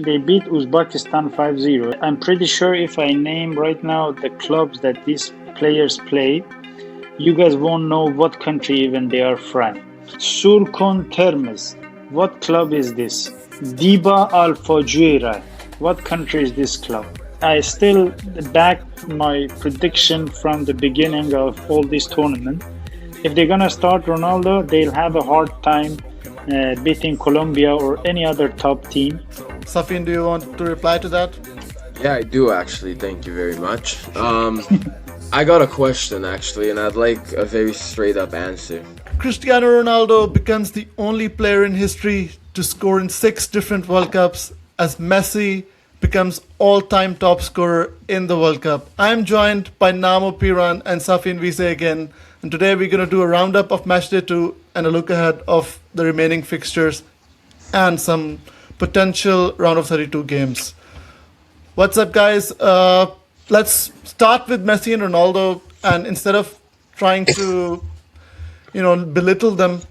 They beat Uzbekistan 5-0. I'm pretty sure if I name right now the clubs that these players play, you guys won't know what country even they are from. Surkon Termes. What club is this? Diba Al Fajira. What country is this club? I still back my prediction from the beginning of all this tournament. If they're gonna start Ronaldo, they'll have a hard time beating Colombia or any other top team. Safin, do you want to reply to that? Yeah, I do actually. Thank you very much. I got a question actually, and I'd like a very straight up answer. Cristiano Ronaldo becomes the only player in history to score in 6 different World Cups as Messi becomes all-time top scorer in the World Cup. I'm joined by Namo Piran and Safin Vise again, and today we're going to do a roundup of Matchday 2 and a look ahead of the remaining fixtures and some potential round of 32 games. What's up, guys? Let's start with Messi and Ronaldo, and instead of trying to belittle them,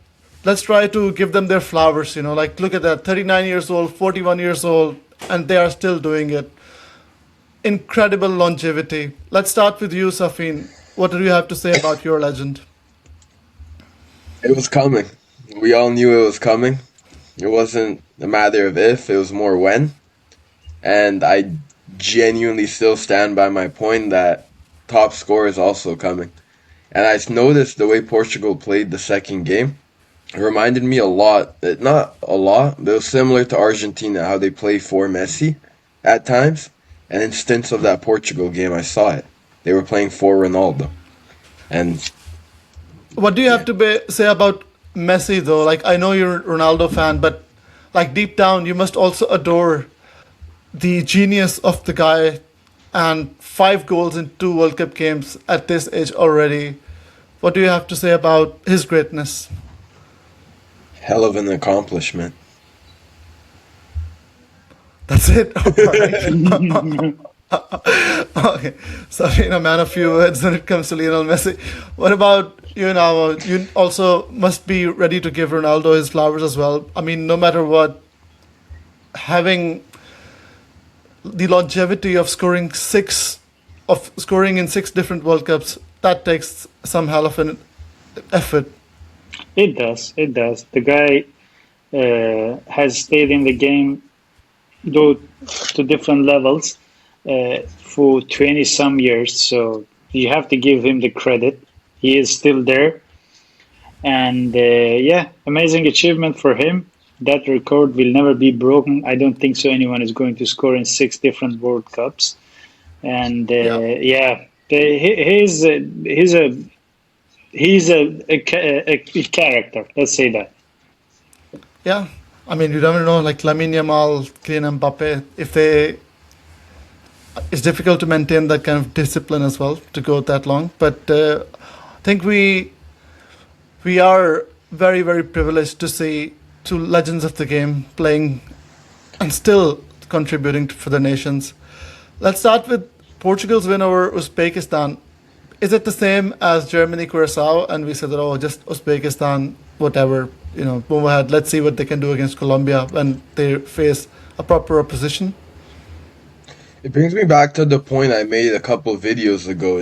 let's try to give them their flowers. Like, look at that, 39 years old, 41 years old, and they are still doing it. Incredible longevity. Let's start with you, Safin. What do you have to say about your legend? It was coming. We all knew it was coming. It wasn't a matter of if, it was more when. And I genuinely still stand by my point that top score is also coming. And I noticed the way Portugal played the second game. It reminded me a lot, not a lot, but it was similar to Argentina, how they play for Messi at times. And in stints of that Portugal game, I saw it. They were playing for Ronaldo. And what do you have to say about Messi, though? Like, I know you're a Ronaldo fan, but like deep down, you must also adore the genius of the guy, and 5 goals in 2 World Cup games at this age already. What do you have to say about his greatness? hell of an accomplishment. That's it. All right. Okay. So, a man of few words when it comes to Lionel Messi. What about you now? You also must be ready to give Ronaldo his flowers as well. I mean, no matter what, having the longevity of scoring in 6 different World Cups, that takes some hell of an effort. It does. It does. The guy has stayed in the game, though to different levels, for 20 some years. So you have to give him the credit. He is still there. And yeah, amazing achievement for him. That record will never be broken. I don't think so. Anyone is going to score in 6 different World Cups. And yeah, he's a character. Let's say that. Yeah, I mean, you never know, like Lamine Yamal, Kylian Mbappe, it's difficult to maintain that kind of discipline as well to go that long. But I think we are very, very privileged to see 2 legends of the game playing and still contributing for the nations. Let's start with Portugal's win over Uzbekistan. Is it the same as Germany, Curacao? And we said that, oh, just Uzbekistan, whatever, move ahead. Let's see what they can do against Colombia when they face a proper opposition. It brings me back to the point I made a couple of videos ago.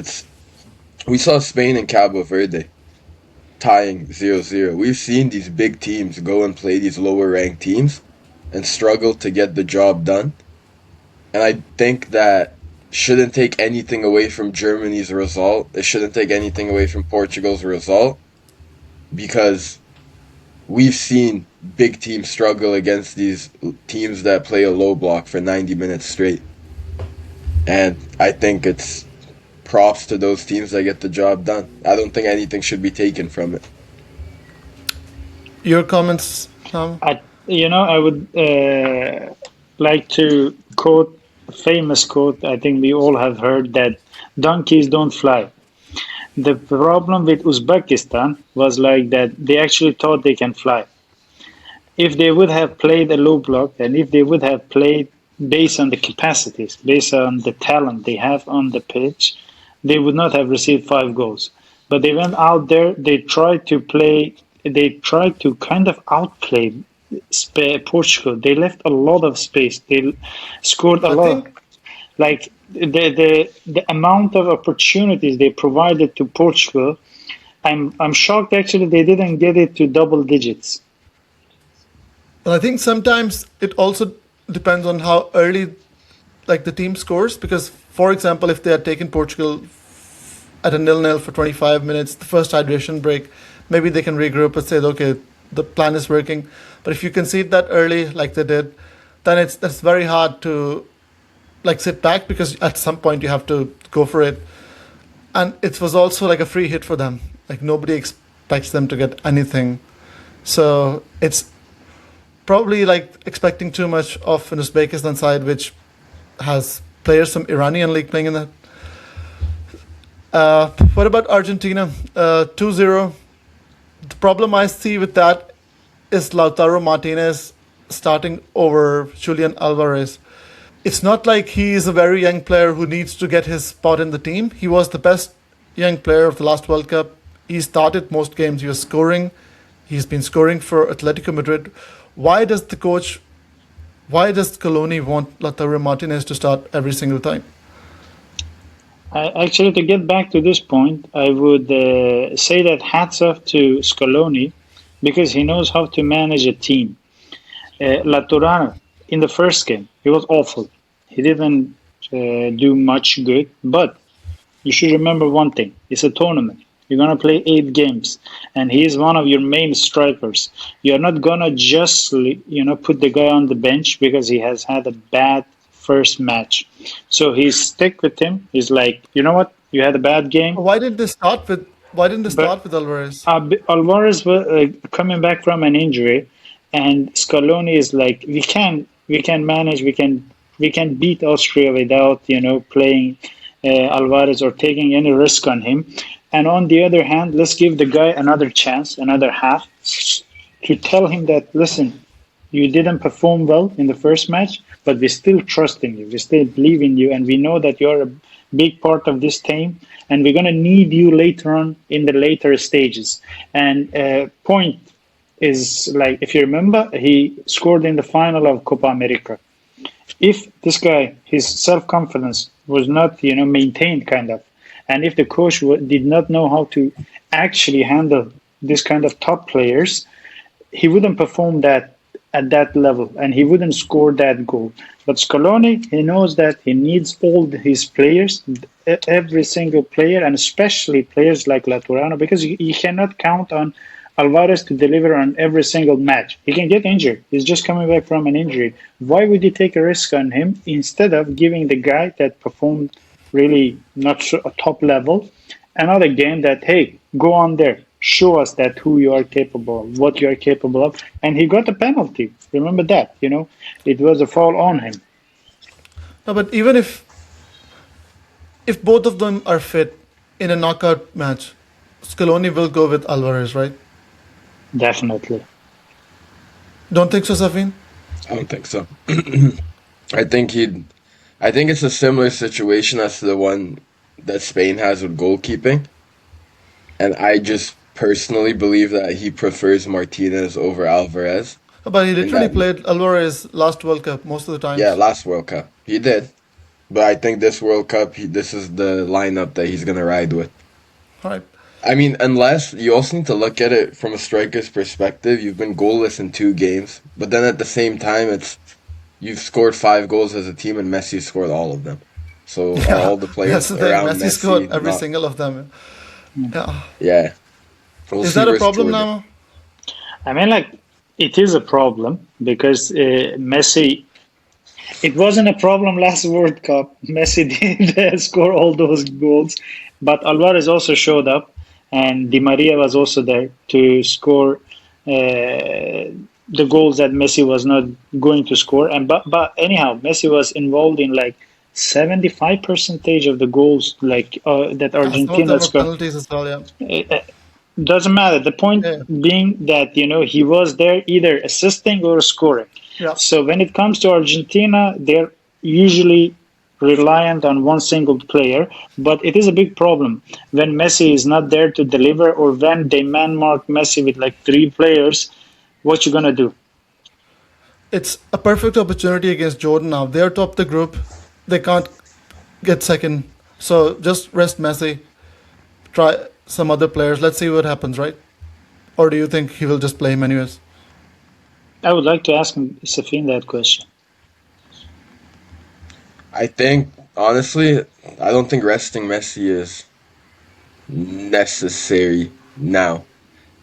We saw Spain and Cabo Verde tying 0-0. We've seen these big teams go and play these lower ranked teams and struggle to get the job done. And I think that shouldn't take anything away from Germany's result. It shouldn't take anything away from Portugal's result, because we've seen big teams struggle against these teams that play a low block for 90 minutes straight. And I think it's props to those teams that get the job done. I don't think anything should be taken from it. Your comments, Tom? I would like to quote a famous quote. I think we all have heard that donkeys don't fly. The problem with Uzbekistan was like that they actually thought they can fly. If they would have played a low block, and if they would have played based on the capacities, based on the talent they have on the pitch, they would not have received 5 goals. But they went out there, they tried to kind of outplay Portugal. They left a lot of space. They scored a I lot of, think like the amount of opportunities they provided to Portugal. I'm shocked actually they didn't get it to double digits. I think sometimes it also depends on how early like the team scores because for example if they had taken Portugal at a nil-nil for 25 minutes the first hydration break maybe they can regroup and say okay the plan is working but if you concede that early like they did then that's very hard to like sit back because at some point you have to go for it and it was also like a free hit for them like nobody expects them to get anything so it's probably like expecting too much of an Uzbekistan side which has players from Iranian league playing in that. What about Argentina? 2-0. The problem I see with that is Lautaro Martinez starting over Julian Alvarez. It's not like he is a very young player who needs to get his spot in the team. He was the best young player of the last World Cup. He started most games. He was scoring. He's been scoring for Atletico Madrid. Why does the coach why does Coloni want Lautaro Martinez to start every single time? Actually, to get back to this point, I would say that hats off to Scaloni because he knows how to manage a team. Laturana, in the first game, he was awful. He didn't do much good, but you should remember one thing: it's a tournament. You're gonna play 8 games, and he is one of your main strikers. You're not gonna just put the guy on the bench because he has had a bad first match. So he's stick with him. He's like, you know what? You had a bad game, Why didn't they but start with Alvarez? Alvarez was coming back from an injury, and Scaloni is like, we can manage, we can beat Austria without playing Alvarez or taking any risk on him. And on the other hand, let's give the guy another chance, another half, to tell him that listen, you didn't perform well in the first match, but we still trust in you, we still believe in you, and we know that you're a big part of this team, and we're gonna need you later on in the later stages. And point is like, if you remember, he scored in the final of Copa America. If this guy, his self confidence was not, maintained kind of, and if the coach did not know how to actually handle this kind of top players, he wouldn't perform that at that level and he wouldn't score that goal. But Scaloni, he knows that he needs all his players, every single player, and especially players like Laturano, because you cannot count on Alvarez to deliver on every single match. He can get injured. He's just coming back from an injury. Why would you take a risk on him instead of giving the guy that performed really not so a top level another game that, hey, go on there, show us that who you are capable of, what you are capable of. And he got a penalty. Remember that, it was a foul on him. No, but even if both of them are fit in a knockout match, Scaloni will go with Alvarez, right? Definitely. Don't think so, Safin? I don't think so. I think he'd. I think it's a similar situation as to the one that Spain has with goalkeeping, and I just personally believe that he prefers Martinez over Alvarez. But he In literally that, played Alvarez last World Cup most of the yeah, times. last World Cup he did, but I think this World Cup, this is the lineup that he's gonna ride with. All right. I mean, unless you also need to look at it from a striker's perspective. You've been goalless in 2 games, but then at the same time, it's you've scored 5 goals as a team, and Messi scored all of them. So are Yeah, all the that's players the thing. around Messi scored Messi every not? single of them. Yeah. Yeah, we'll Is see that a versus problem Jordan. now? I mean, like, it is a problem because Messi. It wasn't a problem last World Cup. Messi did score all those goals, but Alvarez also showed up, and Di Maria was also there to score the goals that Messi was not going to score. And but anyhow, Messi was involved in like 75 percentage of the goals like that Yeah, some of Argentina them are scored. penalties as well. Yeah. Doesn't matter. The point Yeah. being that he was there either assisting or scoring. Yeah. So when it comes to Argentina, they're usually reliant on one single player, but it is a big problem when Messi is not there to deliver, or when they man mark Messi with like 3 players. What you gonna do? It's a perfect opportunity against Jordan now. They're top the group. They can't get second. So just rest Messi. Try some other players. Let's see what happens, right? Or do you think he will just play him anyways? I would like to ask Safin that question. I think honestly, I don't think resting Messi is necessary now.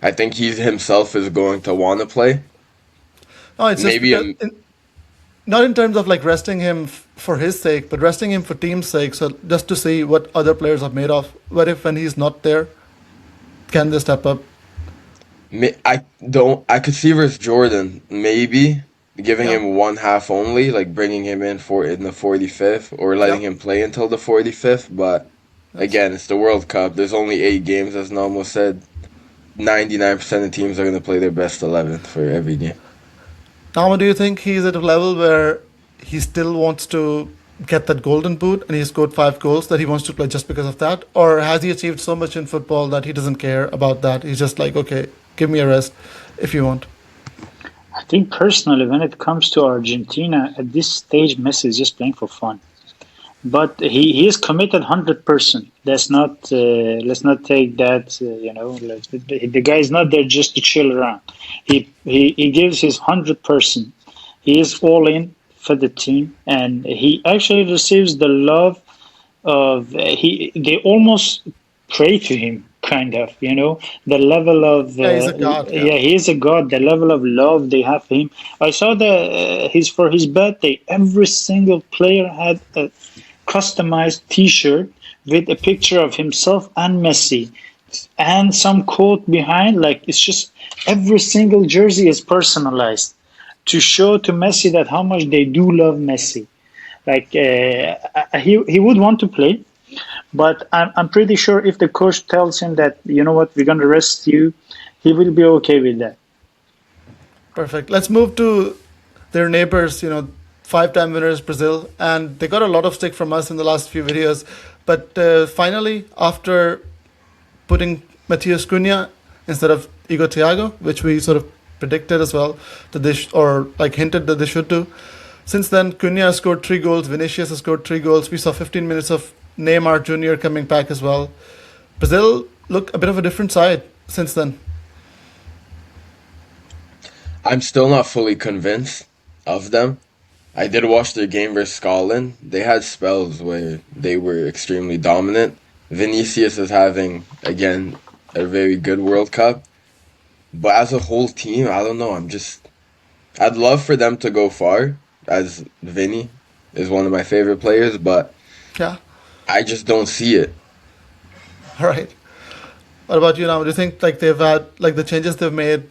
I think he himself is going to want to play. No, it's just Maybe because not in terms of like resting him for his sake, but resting him for team's sake. So just to see what other players are made of. What if when he's not there, can they step up? I don't. I could see versus Jordan maybe giving Yeah, him one half only, like bringing him in for in the 45th or yeah. letting him play until the 45th. But That's again, it's the World Cup. There's only 8 games, as Namo said. 99% of teams are going to play their best 11 for every game. now. Do you think he's at a level where he still wants to get that golden boot and he scored 5 goals that he wants to play just because of that, or has he achieved so much in football that he doesn't care about that? He's just like, okay, give me a rest if you want. I think personally, when it comes to Argentina, at this stage, Messi is just playing for fun. But he is committed 100%. Let's not take that. The guy is not there just to chill around. He gives his 100%. He is all in for the team, and he actually receives the love of he. They almost pray to him, kind of. The level of Yeah, he's a god. Yeah. yeah, he is a god. The level of love they have for him. I saw the his for his birthday. Every single player had a customized T-shirt with a picture of himself and Messi, and some quote behind. Like it's just every single jersey is personalized to show to Messi that how much they do love Messi. Like he would want to play, but I'm pretty sure if the coach tells him that we're gonna rest you, he will be okay with that. Perfect. Let's move to their neighbors, 5-time winners, Brazil. And they got a lot of stick from us in the last few videos. But finally, after putting Matheus Cunha instead of Igor Thiago, which we sort of predicted as well, that or like hinted that they should do. Since then, Cunha has scored 3 goals, Vinicius has scored 3 goals. We saw 15 minutes of Neymar Jr. coming back as well. Brazil look a bit of a different side since then. I'm still not fully convinced of them. I did watch their game versus Scotland. They had spells where they were extremely dominant. Vinicius is having, again, a very good World Cup. But as a whole team, I don't know. I'd love for them to go far, as Vinny is one of my favorite players, but Yeah. I just don't see it. All right. What about you now? Do you think like they've had like the changes they've made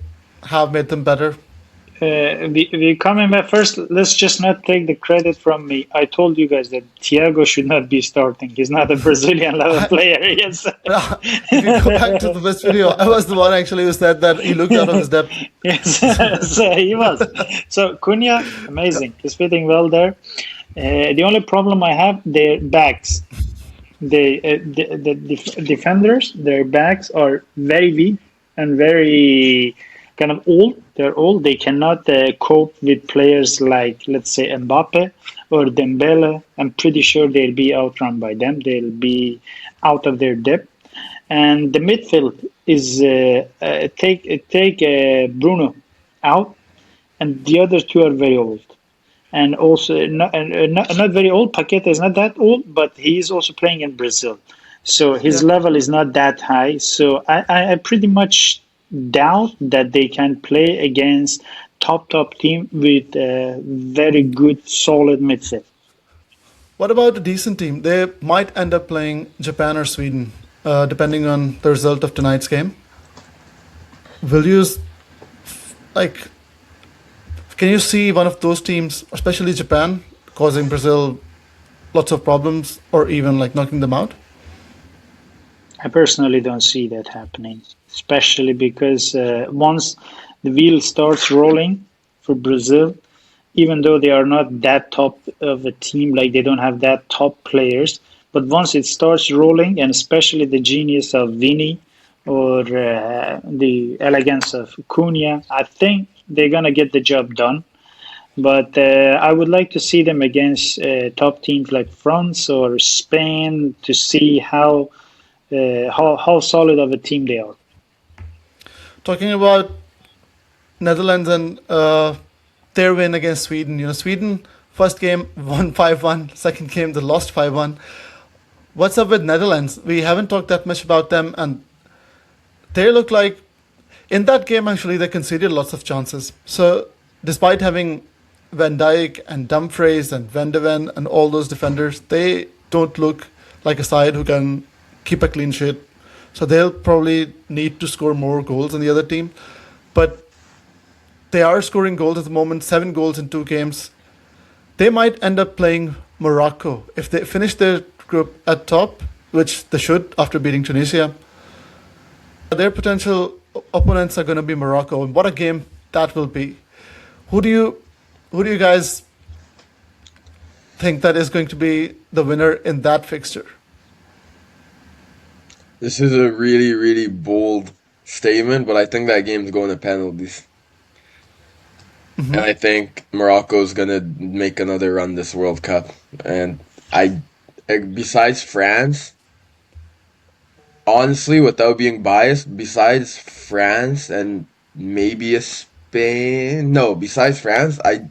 have made them better? We coming back first. Let's just not take the credit from me. I told you guys that Thiago should not be starting. He's not a Brazilian level player. Yes. If you go back to the best video, I was the one actually who said that he looked out of his depth. Yes, so he was. So Cunha, amazing. He's fitting well there. The only problem I have, their backs. The defenders, their backs are very weak and very kind of old. They're old. They cannot cope with players like, let's say, Mbappe or Dembele. I'm pretty sure they'll be outrun by them. They'll be out of their depth. And the midfield is take Bruno out, and the other two are very old. And also not very old. Paqueta is not that old, but he is also playing in Brazil, so his Yeah. level is not that high. So I pretty much doubt that they can play against top team with a very good solid midfield. What about a decent team? They might end up playing Japan or Sweden, depending on the result of tonight's game. Will you like? Can you see one of those teams, especially Japan, causing Brazil lots of problems, or even like knocking them out? I personally don't see that happening, especially because once the wheel starts rolling for Brazil, even though they are not that top of a team, like they don't have that top players, but once it starts rolling, and especially the genius of Vini or the elegance of Cunha, I think they're gonna get the job done. But I would like to see them against top teams like France or Spain to see how solid of a team they are. Talking about Netherlands and their win against Sweden. Sweden first game won 5-1, second game they lost 5-1. What's up with Netherlands? We haven't talked that much about them, and they look like in that game actually they conceded lots of chances. So despite having Van Dijk and Dumfries and Van de Ven and all those defenders, they don't look like a side who can keep a clean sheet. So they'll probably need to score more goals than the other team. But they are scoring goals at the moment, 7 goals in 2 games. They might end up playing Morocco if they finish their group at top, which they should after beating Tunisia. Their potential opponents are going to be Morocco, and what a game that will be. Who do you who do you guys think that is going to be the winner in that fixture? This is a really, really bold statement, but I think that game's going to penalties. And I think Morocco's gonna make another run this World Cup. And besides France, honestly, without being biased, besides France and maybe a Spain, no, besides France, I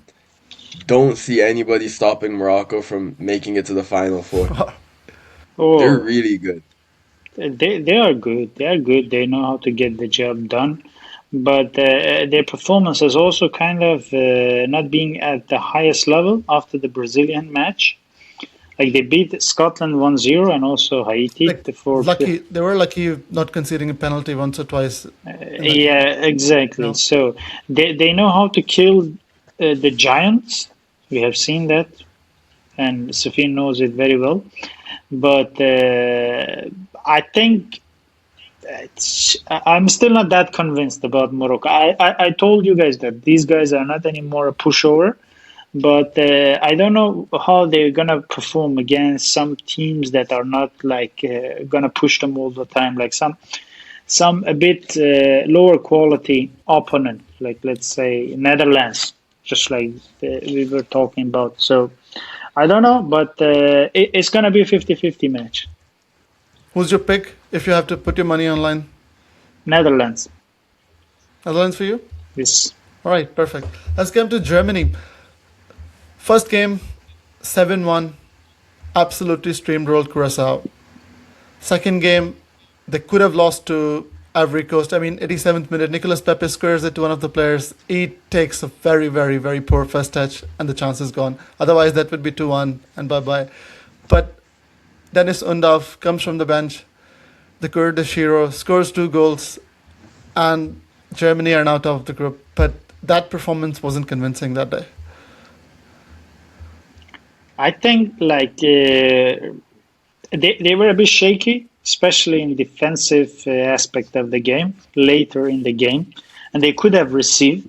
don't see anybody stopping Morocco from making it to the final four. They're Oh, really good. they are good. They are good. They know how to get the job done. But their performance is also kind of not being at the highest level after the Brazilian match. Like they beat Scotland 1-0 and also Haiti Like for they were lucky not conceding a penalty once or twice in that game. yeah, exactly. No, So they know how to kill the giants. We have seen that, and Safin knows it very well. But I think I'm still not that convinced about Morocco. I told you guys that these guys are not anymore a pushover, but I don't know how they're gonna perform against some teams that are not like gonna push them all the time, like some a bit lower quality opponent, like let's say Netherlands, just like we were talking about. So I don't know, but it's gonna be a 50-50 match. who's your pick if you have to put your money online? Netherlands. Netherlands for you. This All right, perfect. Let's come to Germany. First game, 7-1, absolutely streamrolled Curacao. Second game, they could have lost to Ivory Coast. I mean, 87th minute, Nicolas Pepe squares it to one of the players. He takes a very, very, very poor first touch, and the chance is gone. Otherwise, that would be 2-1 and bye bye. But Dennis Undav comes from the bench. The Kurdish hero scores 2 goals, and Germany are now top of the group. But that performance wasn't convincing that day. I think like they were a bit shaky, especially in defensive aspect of the game later in the game, and they could have received.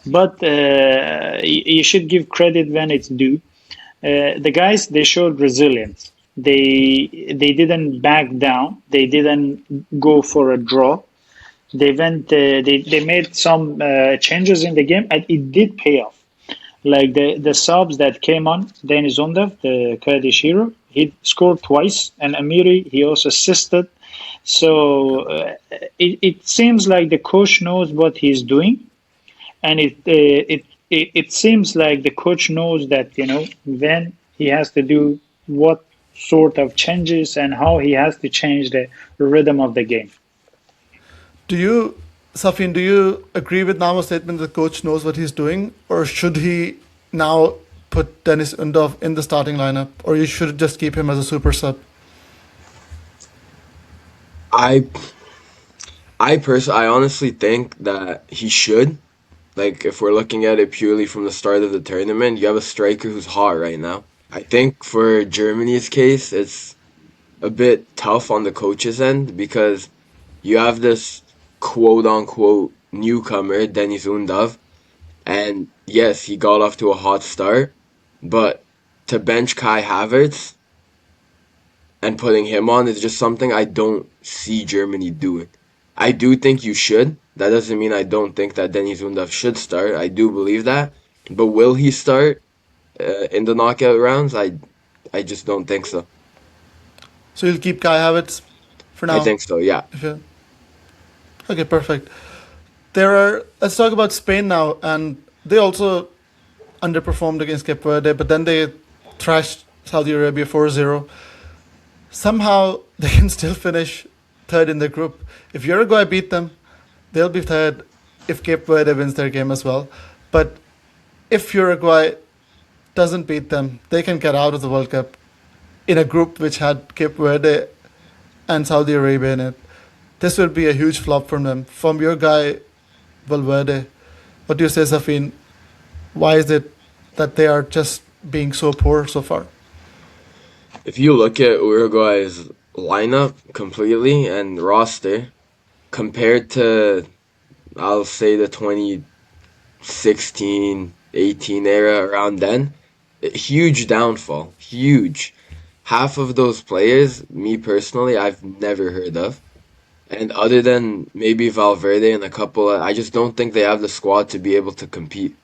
But you should give credit when it's due. The guys they showed resilience. They didn't back down. They didn't go for a draw. They went. They made some changes in the game, and it did pay off. Like the subs that came on, Denis Undav, the Kurdish hero, he scored twice, and Amiri he also assisted. So it seems like the coach knows what he's doing, and it seems like the coach knows that when he has to do what sort of changes and how he has to change the rhythm of the game. Do you, Safin, do you agree with Namo's statement that the coach knows what he's doing? Or should he now put Dennis Undov in the starting lineup? Or you should just keep him as a super sub? I I honestly think that he should. Like, if we're looking at it purely from the start of the tournament, you have a striker who's hot right now. I think for Germany's case, it's a bit tough on the coach's end because you have this quote unquote newcomer, Denis Undav, and yes, he got off to a hot start, but to bench Kai Havertz and putting him on is just something I don't see Germany doing. I do think you should. That doesn't mean I don't think that Denis Undav should start. I do believe that. But will he start in the knockout rounds? I just don't think so. So you'll keep Kai Havertz for I now. think so. Yeah. If you Okay, perfect. There are. Let's talk about Spain now, and they also underperformed against Cape Verde, but then they thrashed Saudi Arabia 4-0. Somehow they can still finish third in the group. If Uruguay beat them, they'll be third if Cape Verde wins their game as well. But if Uruguay doesn't beat them, they can get out of the World Cup in a group which had Cape Verde and Saudi Arabia in it. This would be a huge flop from them. From your guy, Valverde, what do you say, Safin? Why is it that they are just being so poor so far? If you look at Uruguay's lineup completely and roster compared to, I'll say, the 2016, 18 era around then, huge downfall. Huge. Half of those players, me personally, I've never heard of. And other than maybe Valverde and a couple, I just don't think they have the squad to be able to compete.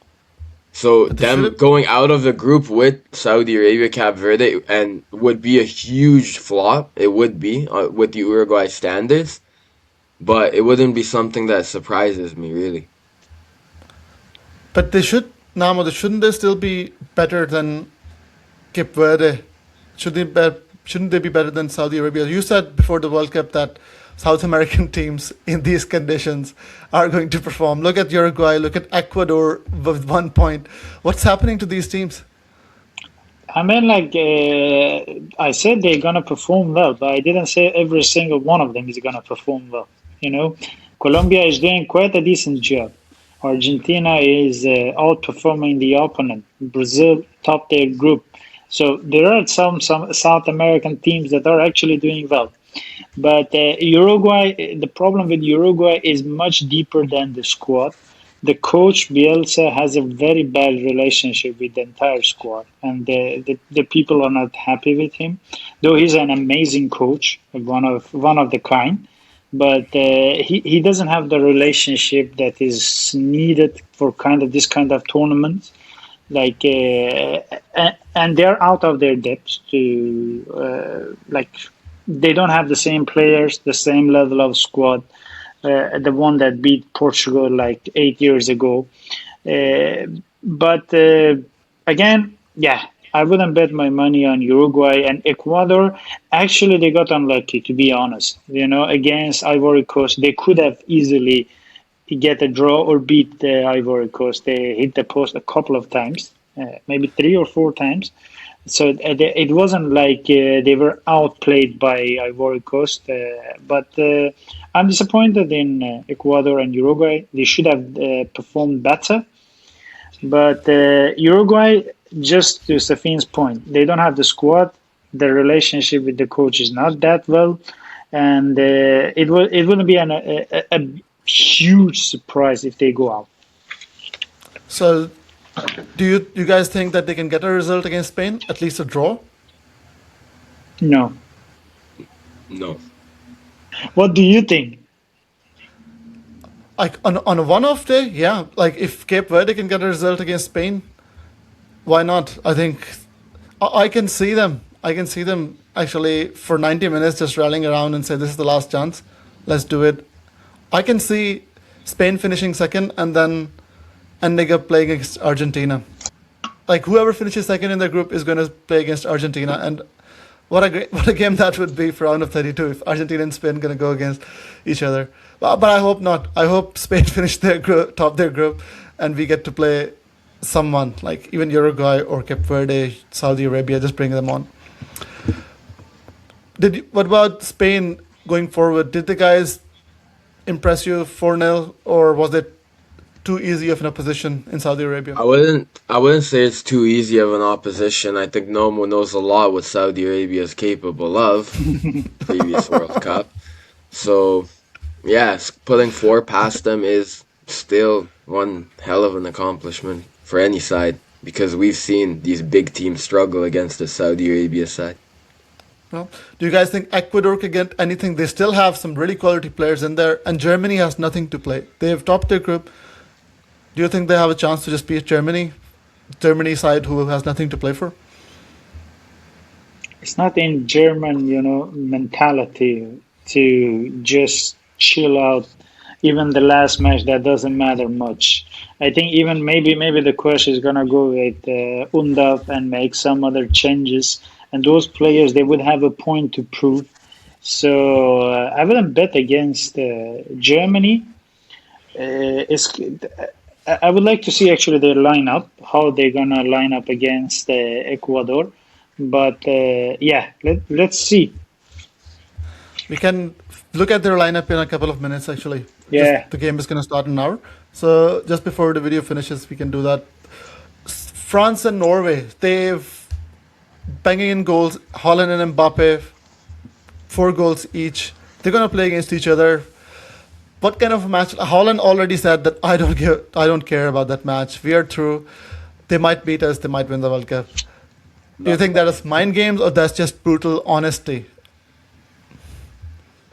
So But they should them have. going out of the group with Saudi Arabia, Cape Verde, and would be a huge flop. It would be with the Uruguay standards, but it wouldn't be something that surprises me really. But they should. Now, shouldn't they still be better than Cape Verde? Should they be, shouldn't they be better than Saudi Arabia? You said before the World Cup that South American teams in these conditions are going to perform. Look at Uruguay, look at Ecuador with 1 point. What's happening to these teams? I mean, like I said, they're gonna perform well, but I didn't say every single one of them is gonna perform well. You know, Colombia is doing quite a decent job. Argentina is outperforming the opponent. Brazil topped their group. So there are some South American teams that are actually doing well. But Uruguay, the problem with Uruguay is much deeper than the squad. The coach Bielsa has a very bad relationship with the entire squad, and the people are not happy with him. Though he's an amazing coach, one of the kind, but he doesn't have the relationship that is needed for kind of this kind of tournaments. Like and they're out of their depth to like they don't have the same players, the same level of squad, the one that beat Portugal like 8 years ago. Uh, but again, yeah, I wouldn't bet my money on Uruguay and Ecuador. Actually, they got unlucky, to be honest. You know, against Ivory Coast, they could have easily get a draw or beat the Ivory Coast. They hit the post a couple of times, maybe 3 or 4 times. So it wasn't like they were outplayed by Ivory Coast, but I'm disappointed in Ecuador and Uruguay. They should have performed better. But Uruguay, just to Safin's point, they don't have the squad. The relationship with the coach is not that well, and it wouldn't be a huge surprise if they go out. So, do you guys think that they can get a result against Spain, at least a draw? No. No. What do you think? Like on a one-off day, yeah. Like if Cape Verde can get a result against Spain, why not? I think I can see them. I can see them actually for 90 minutes just rallying around and say this is the last chance. Let's do it. I can see Spain finishing second and then ending up playing against Argentina. Like whoever finishes second in their group is going to play against Argentina, and what a game that would be for round of 32 if Argentina and Spain going to go against each other. But I hope not. I hope Spain finish their group, top their group, and we get to play someone like even Uruguay or Cape Verde, Saudi Arabia. Just bring them on. What about Spain going forward? Did the guys impress you 4-0, or was it too easy of an opposition in Saudi Arabia? I wouldn't say it's too easy of an opposition. I think no one knows a lot what Saudi Arabia is capable of. Previous World Cup. So yes, putting four past them is still one hell of an accomplishment for any side because we've seen these big teams struggle against the Saudi Arabia side. No? Do you guys think Ecuador could get anything? They still have some really quality players in there, and Germany has nothing to play. They have topped their group. Do you think they have a chance to just beat Germany Germany side who has nothing to play for? It's not in German, mentality to just chill out. Even the last match, that doesn't matter much. I think even maybe the coach is gonna go with Undaf and make some other changes, and those players they would have a point to prove. So I wouldn't bet against Germany. I would like to see actually their lineup, how they're gonna line up against Ecuador. But yeah, let's see. We can look at their lineup in a couple of minutes. Actually, just Yeah, the game is going to start in an hour. So just before the video finishes, we can do that. France and Norway, they've banging in goals. Holland and Mbappe, 4 goals each. They're going to play against each other. What kind of a match? Holland already said that I don't care about that match. We are through. They might beat us. They might win the World Cup. Do you No. think that is mind games or that's just brutal honesty?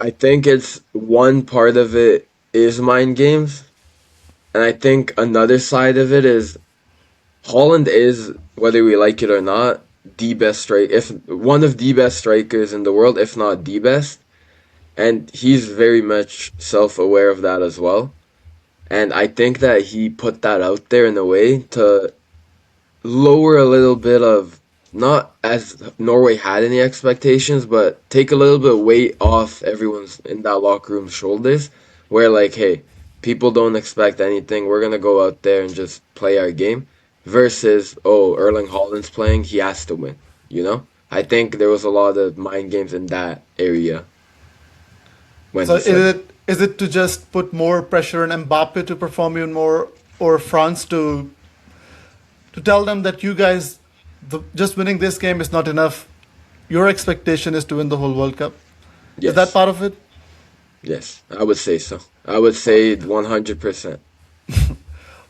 I think it's one part of it is mind games, and I think another side of it is Holland is, whether we like it or not, the best strike, if one of the best strikers in the world, if not the best, and he's very much self-aware of that as well. And I think that he put that out there in a way to lower a little bit of, not as Norway had any expectations, but take a little bit of weight off everyone's in that locker room's shoulders. Where like, hey, people don't expect anything. We're gonna go out there and just play our game. Versus, oh, Erling Haaland's playing, he has to win. You know, I think there was a lot of mind games in that area when So he said that. is it to just put more pressure on Mbappe to perform even more, or France to tell them that you guys, just winning this game is not enough. Your expectation is to win the whole World Cup. Is that Yes, part of it? yes, I would say so. I would say 100%.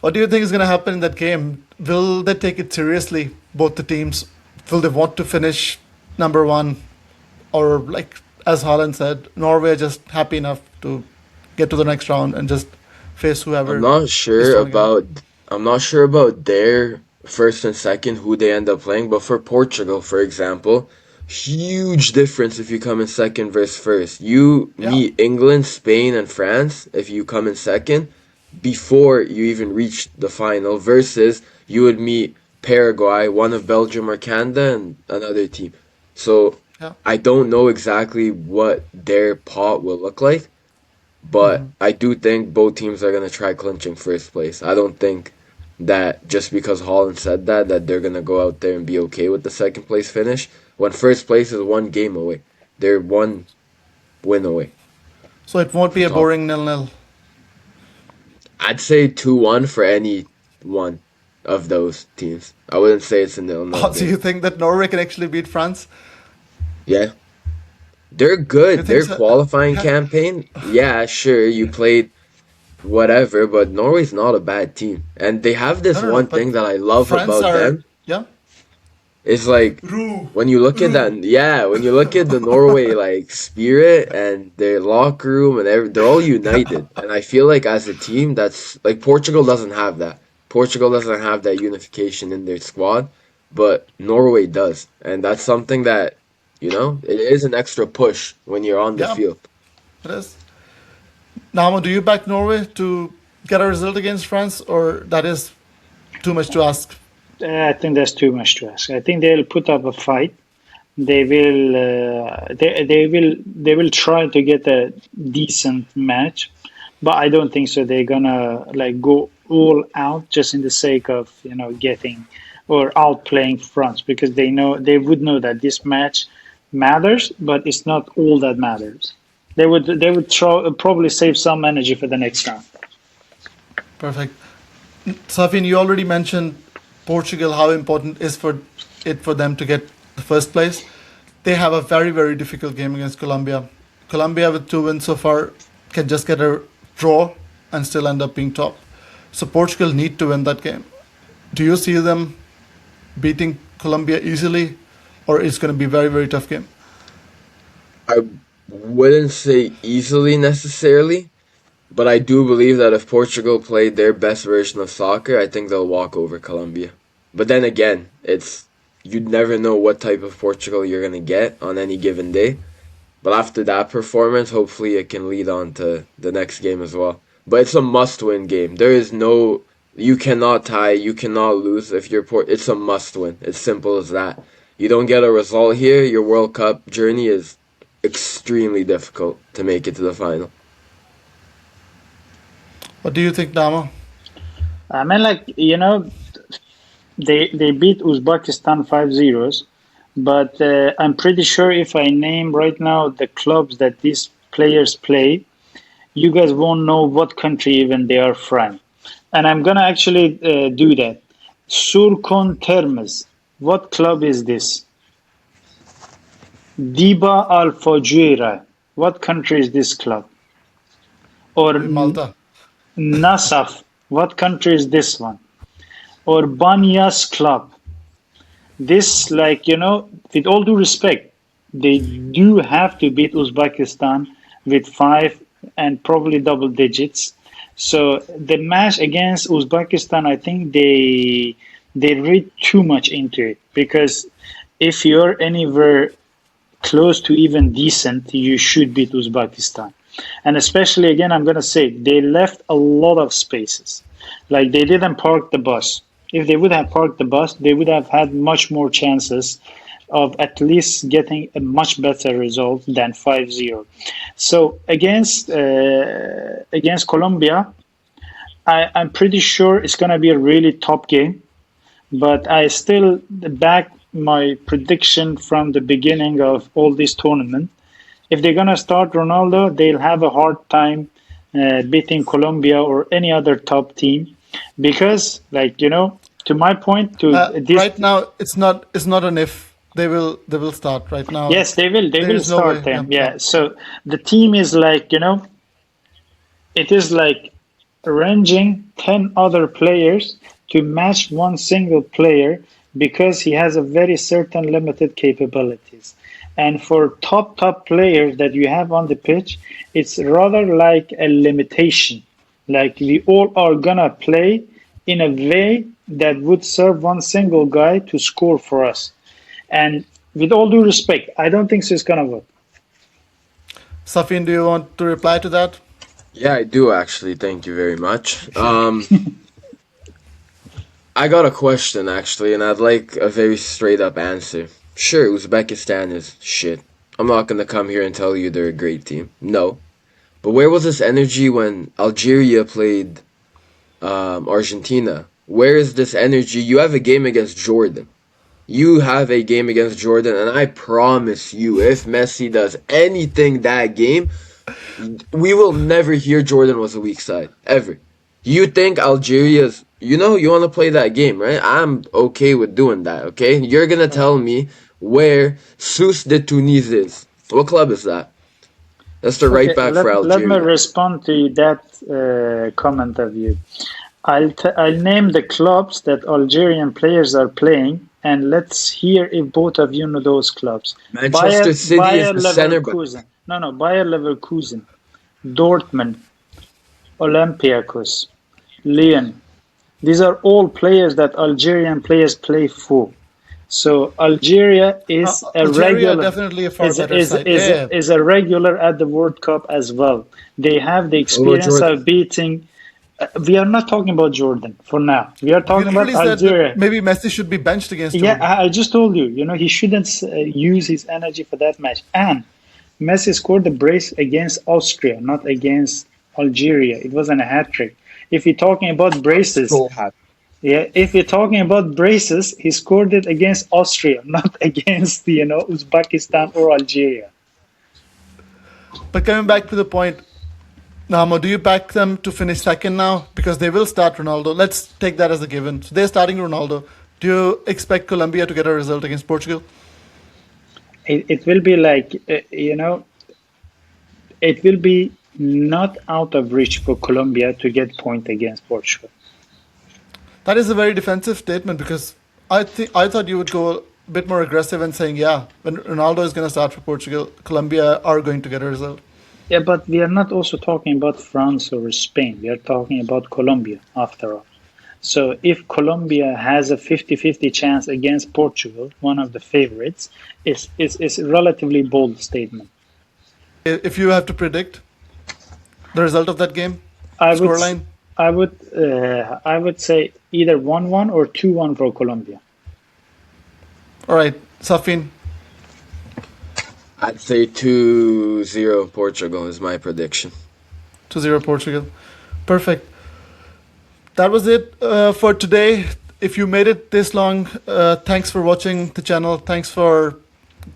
What do you think is going to happen in that game? Will they take it seriously, both the teams? Will they want to finish number one? Or, like, as Haaland said, Norway are just happy enough to get to the next round and just face I'm whoever not is sure thrown again? about I'm not sure about their first and second who they end up playing, but for Portugal, for example, huge difference if you come in second versus first. You Yeah, meet England, Spain, and France if you come in second before you even reach the final versus you would meet Paraguay, one of Belgium or Canada, and another team. So yeah. I don't know exactly what their pot will look like, but I do think both teams are going to try clinching first place. I don't think that just because Holland said that they're going to go out there and be okay with the second place finish when first place is one game away. They're one win away So it won't be from a top. boring nil-nil. I'd say 2-1 for any one of those teams. I wouldn't say it's a nil-nil Do you game. think that Norway can actually beat France? Yeah, they're Do you good. think Their so? qualifying Yeah, campaign, yeah, sure, you played whatever, but Norway's not a bad team. And they have no, this no, no. one But thing that I love France about are, them yeah. is like Rue, when you look at that, Rue. yeah, when you look at the Norway like spirit and their locker room and they're all united. And I feel like as a team, that's like Portugal doesn't have that. Portugal doesn't have that unification in their squad, but Norway does. And that's something that, it is an extra push when you're on the Yeah, field. it is. Now, do you back Norway to get a result against France, or that is too much to ask? I think that's too much to ask. I think they'll put up a fight. They will try to get a decent match, but I don't think so. They're gonna like go all out just in the sake of getting or outplaying France because they would know that this match matters, but it's not all that matters. They would probably save some energy for the next round. Perfect. Safin, you already mentioned Portugal, how important is for it for them to get the first place. They have a very, very difficult game against Colombia. Colombia, with 2 wins so far, can just get a draw and still end up being top. So Portugal need to win that game. Do you see them beating Colombia easily, or it's going to be a very, very tough game? I wouldn't say easily necessarily, but I do believe that if Portugal played their best version of soccer, I think they'll walk over Colombia. But then again, it's you'd never know what type of Portugal you're gonna get on any given day. But after that performance, hopefully it can lead on to the next game as well. But it's a must-win game. There is no, you cannot tie, you cannot lose if you're Port. It's a must-win. It's simple as that. You don't get a result here, your World Cup journey is extremely difficult to make it to the final. What do you think, Dama? I mean, like, they beat Uzbekistan 5-0, but I'm pretty sure if I name right now the clubs that these players play, you guys won't know what country even they are from. And I'm gonna actually do that. Surkon Termes. What club is this? Diba Al Fajira. What country is this club? Or Malta. Nasaf. What country is this one? Or Banyas Club. This, like, with all due respect, they do have to beat Uzbekistan with five and probably double digits. So the match against Uzbekistan, I think they read too much into it, because if you're anywhere close to even decent, you should beat Uzbekistan. And especially, again, I'm going to say they left a lot of spaces. Like, they didn't park the bus. If they would have parked the bus, they would have had much more chances of at least getting a much better result than 5-0. So against Colombia, I'm pretty sure it's going to be a really top game. But I still back my prediction from the beginning of all this tournament. If they're going to start Ronaldo, they'll have a hard time beating Colombia or any other top team, because, like, to my point, to this. Right now, it's not an if. They will start right now. Yes, they There will is no way. start Yeah, them. yeah. Yeah. So the team is like, it is like arranging 10 other players to match one single player, because he has a very certain limited capabilities. And for top players that you have on the pitch, it's rather like a limitation. Like, we all are gonna play in a way that would serve one single guy to score for us. And with all due respect, I don't think so it's gonna work. Safin, do you want to reply to that? Yeah, I do actually. Thank you very much. I got a question actually, and I'd like a very straight up answer. Sure, Uzbekistan is shit. I'm not gonna come here and tell you they're a great team. No. But where was this energy when Algeria played Argentina? Where is this energy? You have a game against Jordan. You have a game against Jordan, and I promise you, if Messi does anything that game, we will never hear Jordan was a weak side. Ever. You think Algeria's, you want to play that game, right? I'm okay with doing that, okay? You're going to tell me where Sous de Tunis is. What club is that? That's the right Okay, back for let me Algeria. respond to that comment of you. I'll name the clubs that Algerian players are playing, and let's hear if both of you know those clubs. Manchester City is Bayer the center back. Leverkusen. No, Bayer Leverkusen. Dortmund. Olympiacos. Lyon. These are all players that Algerian players play for. So Algeria is a Algeria regular definitely a far is better is side. is Yeah, is a regular at the World Cup as well. They have the What about experience Jordan? of beating. We are not talking about Jordan for now. We are you talking about literally said that Algeria. maybe Messi should be benched against Yeah, Jordan. I just told you. He shouldn't use his energy for that match. And Messi scored the brace against Austria, not against Algeria. It wasn't a hat trick. If you're talking about I'm braces, so happy. yeah, if you're talking about braces, he scored it against Austria, not against Uzbekistan or Algeria. But coming back to the point, Namo, do you back them to finish second now? Because they will start Ronaldo. Let's take that as a given. So they're starting Ronaldo. Do you expect Colombia to get a result against Portugal? It will be like, it will be not out of reach for Colombia to get point against Portugal. That is a very defensive statement because I thought you would go a bit more aggressive and saying, yeah, when Ronaldo is going to start for Portugal, Colombia are going to get a result. Yeah, but we are not also talking about France or Spain. We are talking about Colombia after all. So if Colombia has a 50-50 chance against Portugal, one of the favorites, it's a relatively bold statement. If you have to predict the result of that game, I would scoreline. I would say either 1-1 or 2-1 for Colombia. All right, Safin. I'd say 2-0 Portugal is my prediction. 2-0 Portugal. Perfect. That was it for today. If you made it this long, thanks for watching the channel. Thanks for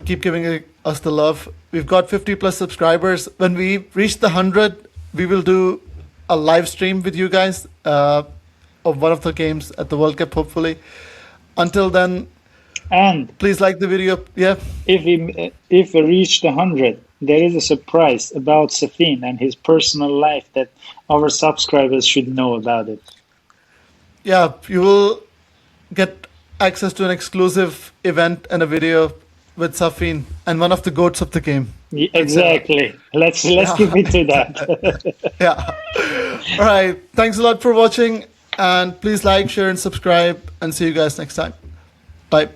keep giving us the love. We've got 50 plus subscribers. When we reach the 100, we will do a live stream with you guys of one of the games at the World Cup, hopefully. Until then, And please like the video. Yeah. if we reach the 100, there is a surprise about Safin and his personal life that our subscribers should know about it. Yeah, you will get access to an exclusive event and a video with Safin and one of the goats of the game. Exactly. Let's keep it to that. Yeah. All right. Thanks a lot for watching. And please like, share, and subscribe. And see you guys next time. Bye.